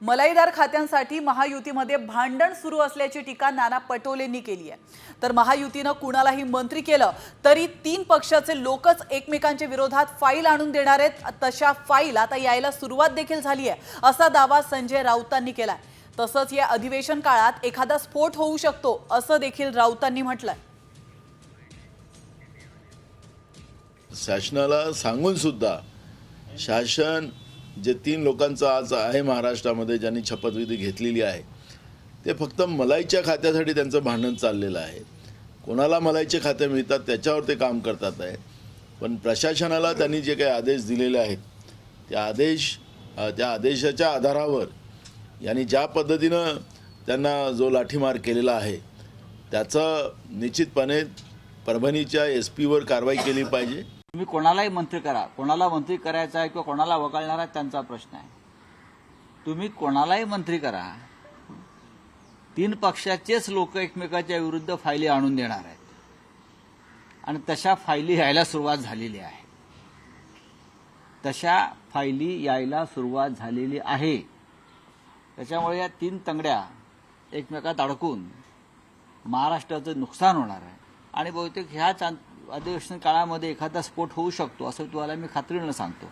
मलाईदार खात्यांसाठी महायुतीमध्ये भांडण सुरू असल्याची टीका नाना पटोलेंनी केली आहे। तर महायुतीनं कुणालाही मंत्री केलं तरी 3 पक्षाचे लोकच एकमेकांच्या विरोधात फाईल आणून देणार आहेत, तशा फाईल आता यायला सुरुवात देखील झाली आहे असा दावा संजय राऊतांनी केलाय। तसंच या अधिवेशन काळात एखादा स्फोट होऊ शकतो असं देखील राऊतांनी म्हटलंय। शासनाला सांगून सुद्धा शासन जे 3 लोकांचं आज आहे महाराष्ट्रामध्ये ज्यांनी शपथविधी घेतलेली आहे ते फक्त मलाईच्या खात्यासाठी त्यांचं भांडण चाललेलं आहे। कोणाला मलाईचे खाते मिळतात त्याच्यावर ते काम करतात आहे। पण प्रशासनाला त्यांनी जे काही आदेश दिलेले आहेत त्या आदेशाच्या आधारावर यांनी ज्या पद्धतीनं त्यांना जो लाठीमार केलेला आहे त्याचं निश्चितपणे परभणीच्या SP वर कारवाई केली पाहिजे। तुम्ही कोणालाही मंत्री करा, कोणाला मंत्री करायचा आहे किंवा कोणाला वगळणार आहे त्यांचा प्रश्न आहे। तुम्ही कोणालाही मंत्री करा, 3 पक्षाचेच लोक एकमेकाच्या विरुद्ध फायली आणून देणार आहेत आणि तशा फायली यायला सुरुवात झालेली आहे। त्याच्यामुळे या 3 तंगड्या एकमेकात अडकून महाराष्ट्राचं नुकसान होणार आहे आणि बहुतेक ह्याच अधिवेशन काळामध्ये एखादा स्फोट होऊ शकतो असं तुम्हाला मी खात्रीनं सांगतो।